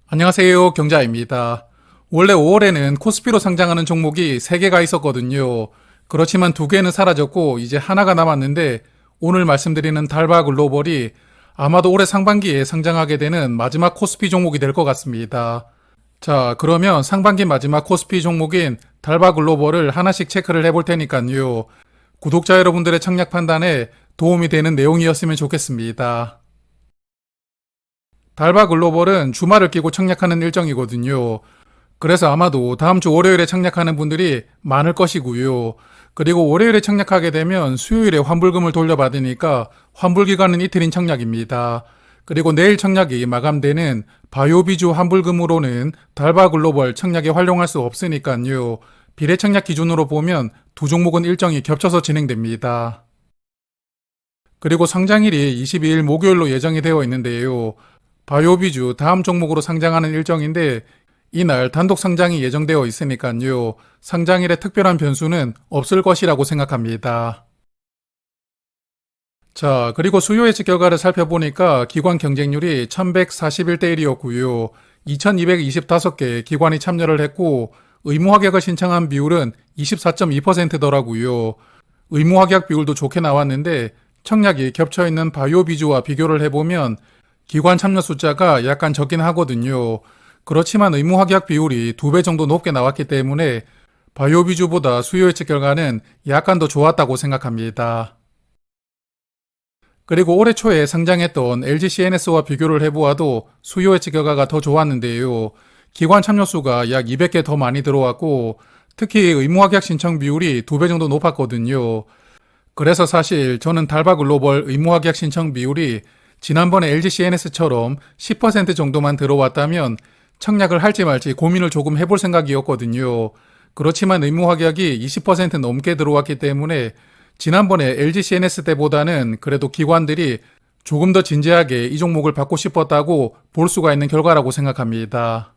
안녕하세요. 경자입니다. 원래 5월에는 코스피로 상장하는 종목이 3개가 있었거든요. 그렇지만 2개는 사라졌고 이제 하나가 남았는데 오늘 말씀드리는 달바 글로벌이 아마도 올해 상반기에 상장하게 되는 마지막 코스피 종목이 될 것 같습니다. 자, 그러면 상반기 마지막 코스피 종목인 달바 글로벌을 하나씩 체크를 해볼 테니까요. 구독자 여러분들의 청약 판단에 도움이 되는 내용이었으면 좋겠습니다. 달바 글로벌은 주말을 끼고 청약하는 일정이거든요. 그래서 아마도 다음 주 월요일에 청약하는 분들이 많을 것이고요. 그리고 월요일에 청약하게 되면 수요일에 환불금을 돌려받으니까 환불 기간은 이틀인 청약입니다. 그리고 내일 청약이 마감되는 바이오비주 환불금으로는 달바 글로벌 청약에 활용할 수 없으니까요. 비례 청약 기준으로 보면 두 종목은 일정이 겹쳐서 진행됩니다. 그리고 상장일이 22일 목요일로 예정이 되어 있는데요. 바이오비주 다음 종목으로 상장하는 일정인데 이날 단독 상장이 예정되어 있으니까요. 상장일에 특별한 변수는 없을 것이라고 생각합니다. 자, 그리고 수요 예측 결과를 살펴보니까 기관 경쟁률이 1141대 1이었고요. 2225개 기관이 참여를 했고 의무 합격을 신청한 비율은 24.2%더라고요. 의무 합격 비율도 좋게 나왔는데 청약이 겹쳐있는 바이오비주와 비교를 해보면 기관 참여 숫자가 약간 적긴 하거든요. 그렇지만 의무 합격 비율이 2배 정도 높게 나왔기 때문에 바이오비주보다 수요 예측 결과는 약간 더 좋았다고 생각합니다. 그리고 올해 초에 상장했던 LGCNS와 비교를 해보아도 수요 예측 결과가 더 좋았는데요. 기관 참여 수가 약 200개 더 많이 들어왔고 특히 의무 합격 신청 비율이 2배 정도 높았거든요. 그래서 사실 저는 달바 글로벌 의무 합격 신청 비율이 지난번에 LGCNS처럼 10% 정도만 들어왔다면 청약을 할지 말지 고민을 조금 해볼 생각이었거든요. 그렇지만 의무 합격이 20% 넘게 들어왔기 때문에 지난번에 LGCNS 때보다는 그래도 기관들이 조금 더 진지하게 이 종목을 받고 싶었다고 볼 수가 있는 결과라고 생각합니다.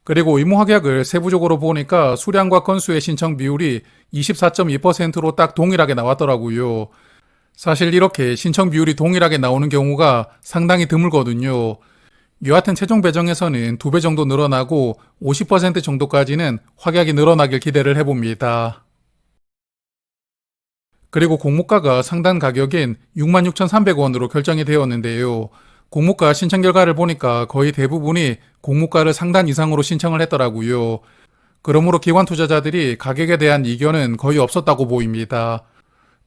그리고 의무 합격을 세부적으로 보니까 수량과 건수의 신청 비율이 24.2%로 딱 동일하게 나왔더라고요. 사실 이렇게 신청 비율이 동일하게 나오는 경우가 상당히 드물거든요. 여하튼 최종 배정에서는 2배 정도 늘어나고 50% 정도까지는 확약이 늘어나길 기대를 해봅니다. 그리고 공모가가 상단 가격인 66,300원으로 결정이 되었는데요. 공모가 신청 결과를 보니까 거의 대부분이 공모가를 상단 이상으로 신청을 했더라고요. 그러므로 기관 투자자들이 가격에 대한 이견은 거의 없었다고 보입니다.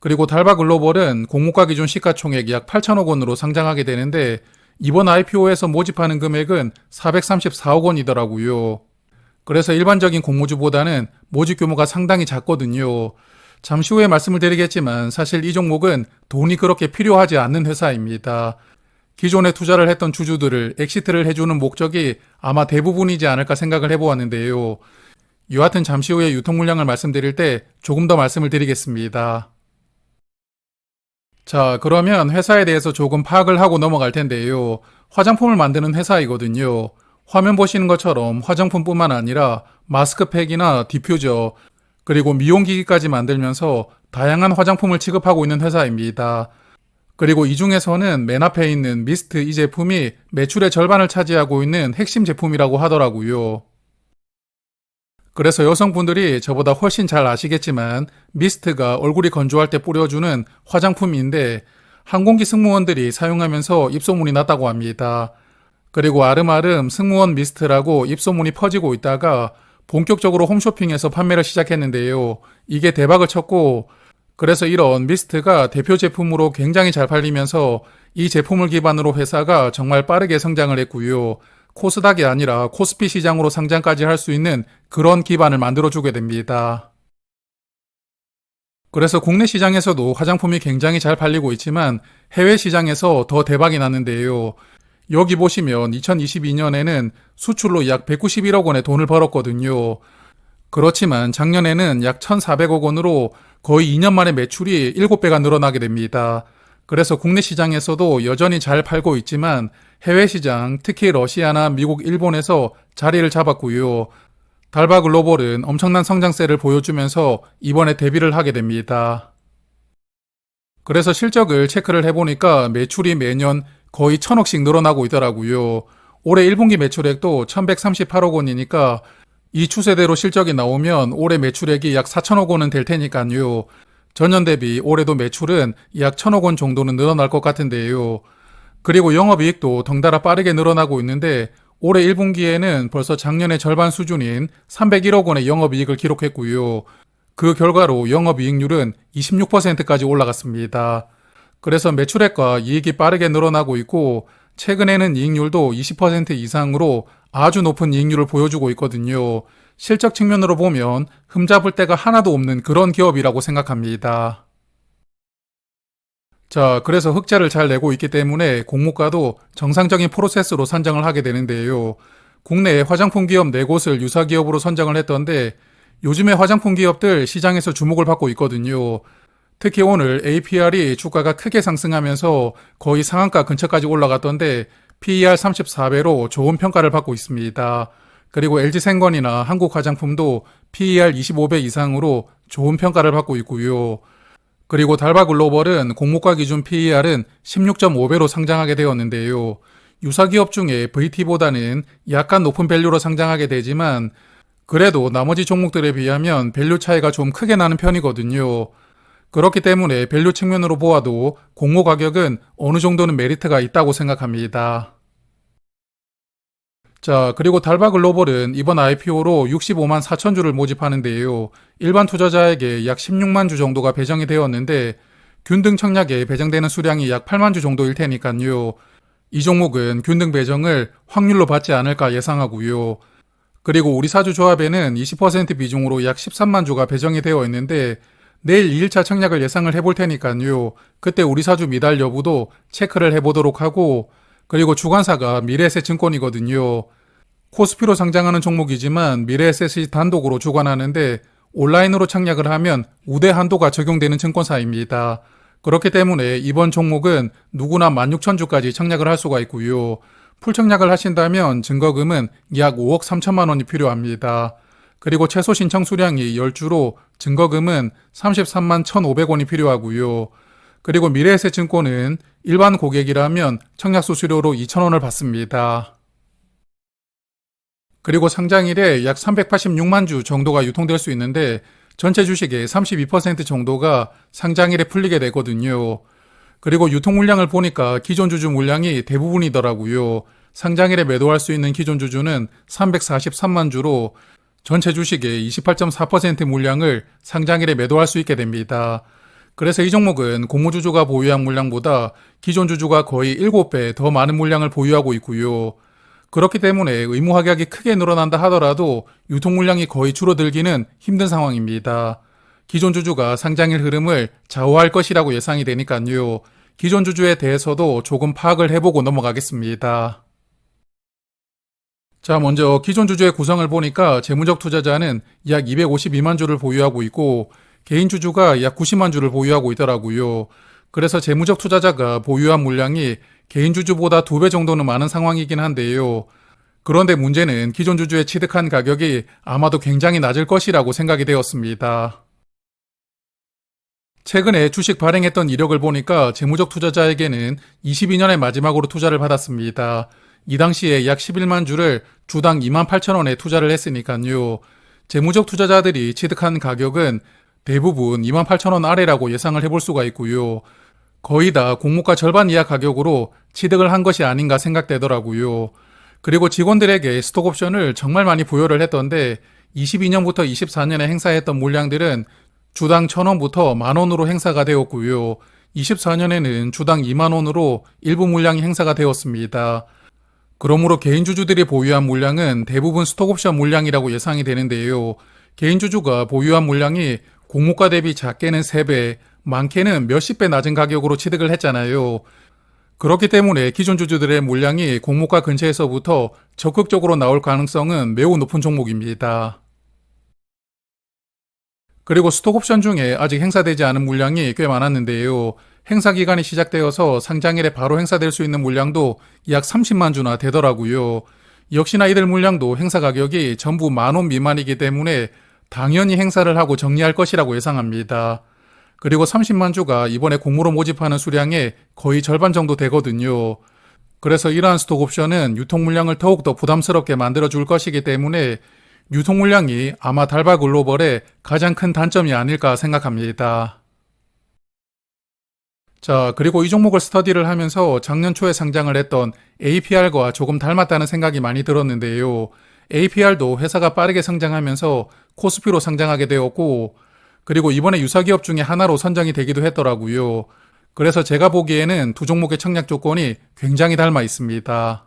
그리고 달바 글로벌은 공모가 기준 시가총액 약 8천억 원으로 상장하게 되는데 이번 IPO에서 모집하는 금액은 434억 원이더라고요. 그래서 일반적인 공모주보다는 모집 규모가 상당히 작거든요. 잠시 후에 말씀을 드리겠지만 사실 이 종목은 돈이 그렇게 필요하지 않는 회사입니다. 기존에 투자를 했던 주주들을 엑시트를 해주는 목적이 아마 대부분이지 않을까 생각을 해보았는데요. 여하튼 잠시 후에 유통 물량을 말씀드릴 때 조금 더 말씀을 드리겠습니다. 자, 그러면 회사에 대해서 조금 파악을 하고 넘어갈 텐데요. 화장품을 만드는 회사이거든요. 화면 보시는 것처럼 화장품뿐만 아니라 마스크팩이나 디퓨저, 그리고 미용기기까지 만들면서 다양한 화장품을 취급하고 있는 회사입니다. 그리고 이 중에서는 맨 앞에 있는 미스트 이 제품이 매출의 절반을 차지하고 있는 핵심 제품이라고 하더라고요. 그래서 여성분들이 저보다 훨씬 잘 아시겠지만 미스트가 얼굴이 건조할 때 뿌려주는 화장품인데 항공기 승무원들이 사용하면서 입소문이 났다고 합니다. 그리고 아름아름 승무원 미스트라고 입소문이 퍼지고 있다가 본격적으로 홈쇼핑에서 판매를 시작했는데요. 이게 대박을 쳤고 그래서 이런 미스트가 대표 제품으로 굉장히 잘 팔리면서 이 제품을 기반으로 회사가 정말 빠르게 성장을 했고요. 코스닥이 아니라 코스피 시장으로 상장까지 할 수 있는 그런 기반을 만들어주게 됩니다. 그래서 국내 시장에서도 화장품이 굉장히 잘 팔리고 있지만 해외 시장에서 더 대박이 났는데요. 여기 보시면 2022년에는 수출로 약 191억 원의 돈을 벌었거든요. 그렇지만 작년에는 약 1,400억 원으로 거의 2년 만에 매출이 7배가 늘어나게 됩니다. 그래서 국내 시장에서도 여전히 잘 팔고 있지만 해외 시장, 특히 러시아나 미국, 일본에서 자리를 잡았고요. 달바 글로벌은 엄청난 성장세를 보여주면서 이번에 데뷔를 하게 됩니다. 그래서 실적을 체크를 해보니까 매출이 매년 거의 1,000억씩 늘어나고 있더라고요. 올해 1분기 매출액도 1138억 원이니까 이 추세대로 실적이 나오면 올해 매출액이 약 4천억 원은 될 테니까요. 전년 대비 올해도 매출은 약 1천억 원 정도는 늘어날 것 같은데요. 그리고 영업이익도 덩달아 빠르게 늘어나고 있는데 올해 1분기에는 벌써 작년의 절반 수준인 301억 원의 영업이익을 기록했고요. 그 결과로 영업이익률은 26%까지 올라갔습니다. 그래서 매출액과 이익이 빠르게 늘어나고 있고 최근에는 이익률도 20% 이상으로 아주 높은 이익률을 보여주고 있거든요. 실적 측면으로 보면 흠잡을 데가 하나도 없는 그런 기업이라고 생각합니다. 자, 그래서 흑자를 잘 내고 있기 때문에 공모가도 정상적인 프로세스로 선정을 하게 되는데요. 국내에 화장품 기업 4곳을 유사 기업으로 선정을 했던데 요즘에 화장품 기업들 시장에서 주목을 받고 있거든요. 특히 오늘 APR이 주가가 크게 상승하면서 거의 상한가 근처까지 올라갔던데 PER 34배로 좋은 평가를 받고 있습니다. 그리고 LG생건이나 한국화장품도 PER 25배 이상으로 좋은 평가를 받고 있고요. 그리고 달바글로벌은 공모가 기준 PER은 16.5배로 상장하게 되었는데요. 유사 기업 중에 VT보다는 약간 높은 밸류로 상장하게 되지만 그래도 나머지 종목들에 비하면 밸류 차이가 좀 크게 나는 편이거든요. 그렇기 때문에 밸류 측면으로 보아도 공모 가격은 어느 정도는 메리트가 있다고 생각합니다. 자, 그리고 달바글로벌은 이번 IPO로 65만 4천 주를 모집하는데요. 일반 투자자에게 약 16만 주 정도가 배정이 되었는데 균등 청약에 배정되는 수량이 약 8만 주 정도일 테니까요. 이 종목은 균등 배정을 확률로 받지 않을까 예상하고요. 그리고 우리 사주 조합에는 20% 비중으로 약 13만 주가 배정이 되어 있는데 내일 2일차 청약을 예상을 해볼 테니까요. 그때 우리 사주 미달 여부도 체크를 해보도록 하고 그리고 주관사가 미래에셋증권이거든요. 코스피로 상장하는 종목이지만 미래에셋이 단독으로 주관하는데 온라인으로 청약을 하면 우대 한도가 적용되는 증권사입니다. 그렇기 때문에 이번 종목은 누구나 16,000주까지 청약을 할 수가 있고요. 풀청약을 하신다면 증거금은 약 5억 3천만 원이 필요합니다. 그리고 최소 신청 수량이 10주로 증거금은 33만 1,500원이 필요하고요. 그리고 미래에셋증권은 일반 고객이라면 청약수 수료로 2,000원을 받습니다. 그리고 상장일에 약 386만 주 정도가 유통될 수 있는데 전체 주식의 32% 정도가 상장일에 풀리게 되거든요. 그리고 유통 물량을 보니까 기존 주주 물량이 대부분이더라고요. 상장일에 매도할 수 있는 기존 주주는 343만 주로 전체 주식의 28.4% 물량을 상장일에 매도할 수 있게 됩니다. 그래서 이 종목은 공모주주가 보유한 물량보다 기존 주주가 거의 7배 더 많은 물량을 보유하고 있고요. 그렇기 때문에 의무 확약이 크게 늘어난다 하더라도 유통 물량이 거의 줄어들기는 힘든 상황입니다. 기존 주주가 상장일 흐름을 좌우할 것이라고 예상이 되니까요. 기존 주주에 대해서도 조금 파악을 해보고 넘어가겠습니다. 자, 먼저 기존 주주의 구성을 보니까 재무적 투자자는 약 252만 주를 보유하고 있고 개인 주주가 약 90만 주를 보유하고 있더라고요. 그래서 재무적 투자자가 보유한 물량이 개인 주주보다 2배 정도는 많은 상황이긴 한데요. 그런데 문제는 기존 주주의 취득한 가격이 아마도 굉장히 낮을 것이라고 생각이 되었습니다. 최근에 주식 발행했던 이력을 보니까 재무적 투자자에게는 22년의 마지막으로 투자를 받았습니다. 이 당시에 약 11만 주를 주당 2만 8천 원에 투자를 했으니까요. 재무적 투자자들이 취득한 가격은 대부분 2만 8천 원 아래라고 예상을 해볼 수가 있고요. 거의 다 공모가 절반 이하 가격으로 취득을 한 것이 아닌가 생각되더라고요. 그리고 직원들에게 스톡옵션을 정말 많이 부여를 했던데 22년부터 24년에 행사했던 물량들은 주당 1,000원부터 만원으로 행사가 되었고요. 24년에는 주당 2만원으로 일부 물량이 행사가 되었습니다. 그러므로 개인 주주들이 보유한 물량은 대부분 스톡옵션 물량이라고 예상이 되는데요. 개인 주주가 보유한 물량이 공모가 대비 작게는 3배, 많게는 몇십 배 낮은 가격으로 취득을 했잖아요. 그렇기 때문에 기존 주주들의 물량이 공모가 근처에서부터 적극적으로 나올 가능성은 매우 높은 종목입니다. 그리고 스톡옵션 중에 아직 행사되지 않은 물량이 꽤 많았는데요. 행사 기간이 시작되어서 상장일에 바로 행사될 수 있는 물량도 약 30만 주나 되더라고요. 역시나 이들 물량도 행사 가격이 전부 10,000원 미만이기 때문에 당연히 행사를 하고 정리할 것이라고 예상합니다. 그리고 30만 주가 이번에 공모로 모집하는 수량의 거의 절반 정도 되거든요. 그래서 이러한 스톡 옵션은 유통 물량을 더욱더 부담스럽게 만들어 줄 것이기 때문에 유통 물량이 아마 달바 글로벌의 가장 큰 단점이 아닐까 생각합니다. 자, 그리고 이 종목을 스터디를 하면서 작년 초에 상장을 했던 APR과 조금 닮았다는 생각이 많이 들었는데요. APR도 회사가 빠르게 성장하면서 코스피로 상장하게 되었고, 그리고 이번에 유사기업 중에 하나로 선정이 되기도 했더라고요. 그래서 제가 보기에는 두 종목의 청약 조건이 굉장히 닮아 있습니다.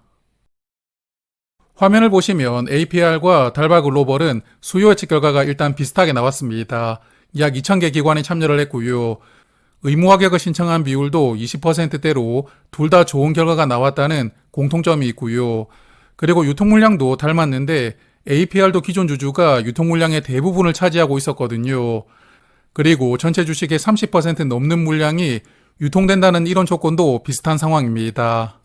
화면을 보시면 APR과 달바 글로벌은 수요 예측 결과가 일단 비슷하게 나왔습니다. 약 2,000개 기관이 참여를 했고요. 의무 합격을 신청한 비율도 20%대로 둘 다 좋은 결과가 나왔다는 공통점이 있고요. 그리고 유통 물량도 닮았는데 APR도 기존 주주가 유통 물량의 대부분을 차지하고 있었거든요. 그리고 전체 주식의 30% 넘는 물량이 유통된다는 이런 조건도 비슷한 상황입니다.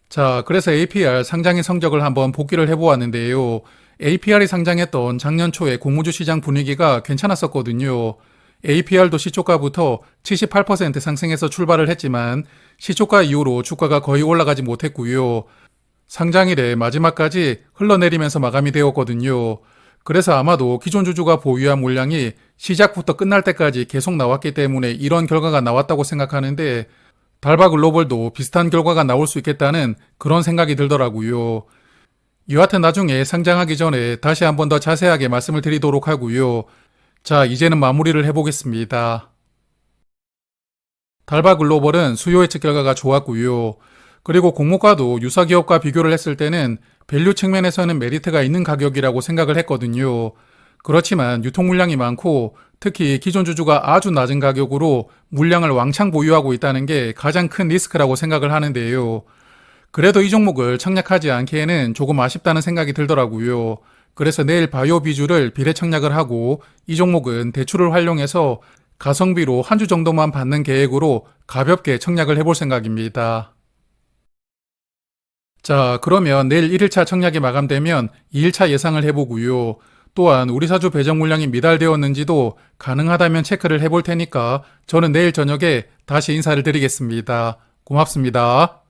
자, 그래서 APR 상장의 성적을 한번 복기를 해보았는데요. APR이 상장했던 작년 초에 공모주 시장 분위기가 괜찮았었거든요. APR도 시초가부터 78% 상승해서 출발을 했지만 시초가 이후로 주가가 거의 올라가지 못했고요. 상장일에 마지막까지 흘러내리면서 마감이 되었거든요. 그래서 아마도 기존 주주가 보유한 물량이 시작부터 끝날 때까지 계속 나왔기 때문에 이런 결과가 나왔다고 생각하는데 달바 글로벌도 비슷한 결과가 나올 수 있겠다는 그런 생각이 들더라고요. 여하튼 나중에 상장하기 전에 다시 한번 더 자세하게 말씀을 드리도록 하고요. 자, 이제는 마무리를 해보겠습니다. 달바 글로벌은 수요 예측 결과가 좋았고요. 그리고 공모가도 유사기업과 비교를 했을 때는 밸류 측면에서는 메리트가 있는 가격이라고 생각을 했거든요. 그렇지만 유통 물량이 많고 특히 기존 주주가 아주 낮은 가격으로 물량을 왕창 보유하고 있다는 게 가장 큰 리스크라고 생각을 하는데요. 그래도 이 종목을 청약하지 않기에는 조금 아쉽다는 생각이 들더라고요. 그래서 내일 바이오 비주를 비례 청약을 하고 이 종목은 대출을 활용해서 가성비로 한 주 정도만 받는 계획으로 가볍게 청약을 해볼 생각입니다. 자, 그러면 내일 1일차 청약이 마감되면 2일차 예상을 해보고요. 또한 우리 사주 배정 물량이 미달되었는지도 가능하다면 체크를 해볼 테니까 저는 내일 저녁에 다시 인사를 드리겠습니다. 고맙습니다.